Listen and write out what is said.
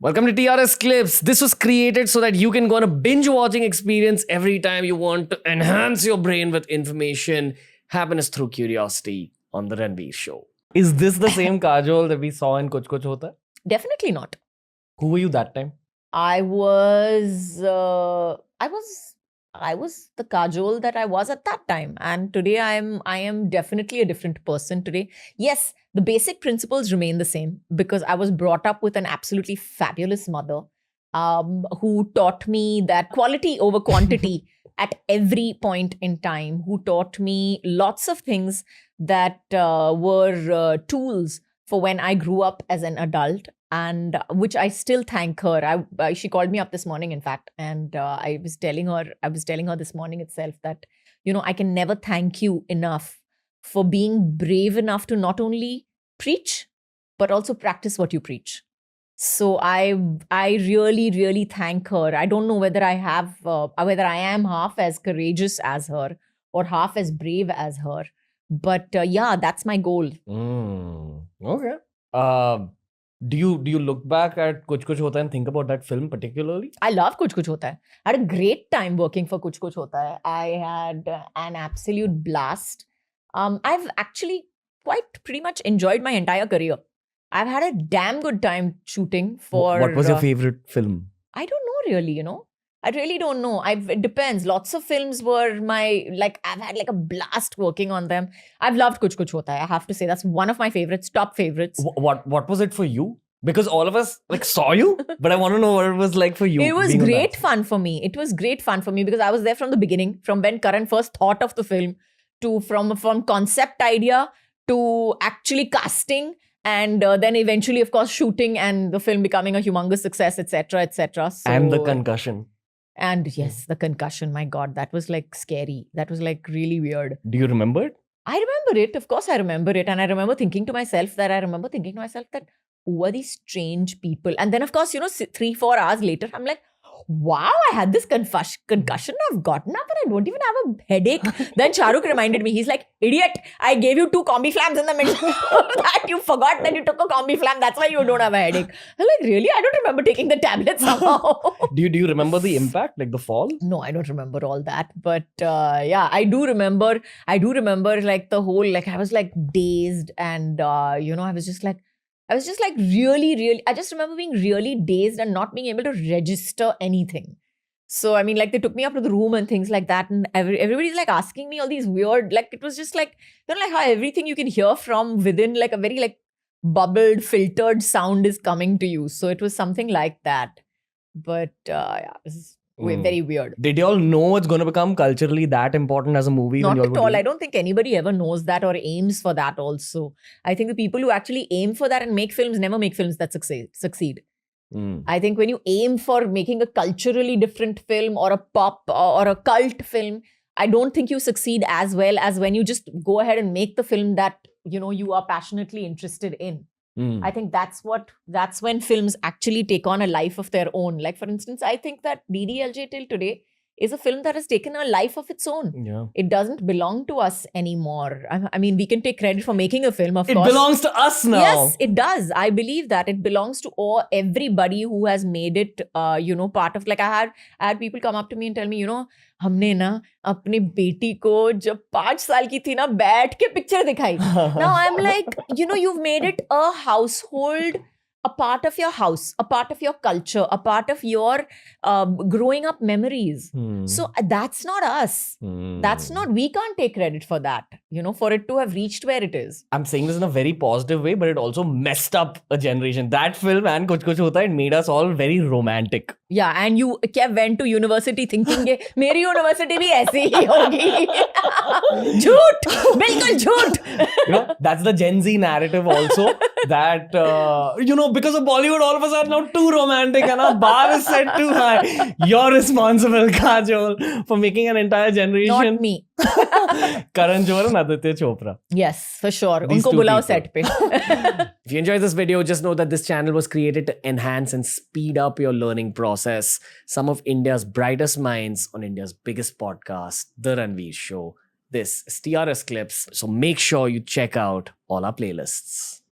Welcome to TRS Clips. This was created so that you can go on a binge watching experience every time you want to enhance your brain with information, happiness through curiosity on the Ranveer show. Is this the same Kajol that we saw in Kuch Kuch Hota Hai? Definitely not. Who were you that time? I was the Kajol that I was at that time, and today I am definitely a different person today. Yes, the basic principles remain the same because I was brought up with an absolutely fabulous mother, who taught me that quality over quantity at every point in time. Who taught me lots of things that were tools for when I grew up as an adult. And which I still thank her. She called me up this morning, in fact, and I was telling her this morning itself that, I can never thank you enough for being brave enough to not only preach, but also practice what you preach. So I really, really thank her. I don't know whether I am half as courageous as her or half as brave as her. But yeah, that's my goal. Okay. Do you look back at Kuch Kuch Hota Hai and think about that film particularly? I love Kuch Kuch Hota Hai. I had a great time working for Kuch Kuch Hota Hai. I had an absolute blast. I've actually pretty much enjoyed my entire career. I've had a damn good time shooting for... What was your favorite film? I don't know really, I really don't know. It depends. Lots of films were I've had a blast working on them. I've loved Kuch Kuch Hota Hai. I have to say that's one of my favorites, top favorites. What was it for you? Because all of us saw you, but I want to know what it was like for you. It was great fun for me. It was great fun for me because I was there from the beginning, from when Karan first thought of the film to from concept idea to actually casting. And then eventually, of course, shooting and the film becoming a humongous success, etc., etc. And the concussion. And yes, the concussion, my God, that was scary. That was really weird. Do you remember it? I remember it. Of course, I remember it. And I remember thinking to myself that who are these strange people? And then, of course, 3-4 hours later, I'm like, wow, I had this concussion. I've gotten up and I don't even have a headache. Then Shah Rukh reminded me. He's like, idiot, I gave you 2 combi flams in the middle of that. You forgot that you took a combi flam. That's why you don't have a headache. I'm like, really? I don't remember taking the tablet somehow. Do you remember the impact, the fall? No, I don't remember all that. But yeah, I do remember the whole, I was dazed and, I was just really, really, I just remember being really dazed and not being able to register anything. So, I mean, they took me up to the room and things like that. And everybody's asking me all these weird, it was just how everything you can hear from within, a very bubbled, filtered sound is coming to you. So it was something like that. But yeah, it was very weird. Did you all know it's going to become culturally that important as a movie? Not at all. I don't think anybody ever knows that or aims for that also. I think the people who actually aim for that and make films never make films that succeed. I think when you aim for making a culturally different film or a pop or a cult film, I don't think you succeed as well as when you just go ahead and make the film that, you are passionately interested in. I think that's when films actually take on a life of their own. For instance, I think that DDLJ till today is a film that has taken a life of its own. Yeah. It doesn't belong to us anymore. I mean, we can take credit for making a film, of course. It belongs to us now. Yes, it does. I believe that it belongs to everybody who has made it, part of, I had people come up to me and tell me, हमने ना अपनी बेटी को जब 5 साल की थी ना बैठ के पिक्चर दिखाई. Now I'm like, you've made it a household, a part of your house, a part of your culture, a part of your growing up memories. So that's not us. That's not, we can't take credit for that, for it to have reached where it is. I'm saying this in a very positive way, but it also messed up a generation. That film and Kuch Kuch Hota Hai, it made us all very romantic. Yeah, and you went to university thinking कि मेरी university भी ऐसी ही होगी. झूठ, बिल्कुल झूठ. That's the Gen Z narrative also. That, because of Bollywood, all of us are now too romantic and our bar is set too high. You're responsible, Kajol, for making an entire generation. Not me. Karan Johar and Aditya Chopra. Yes, for sure. These Unko two bulao people. set pe. If you enjoyed this video, just know that this channel was created to enhance and speed up your learning process. Some of India's brightest minds on India's biggest podcast, The Ranveer Show. This is TRS Clips, so make sure you check out all our playlists.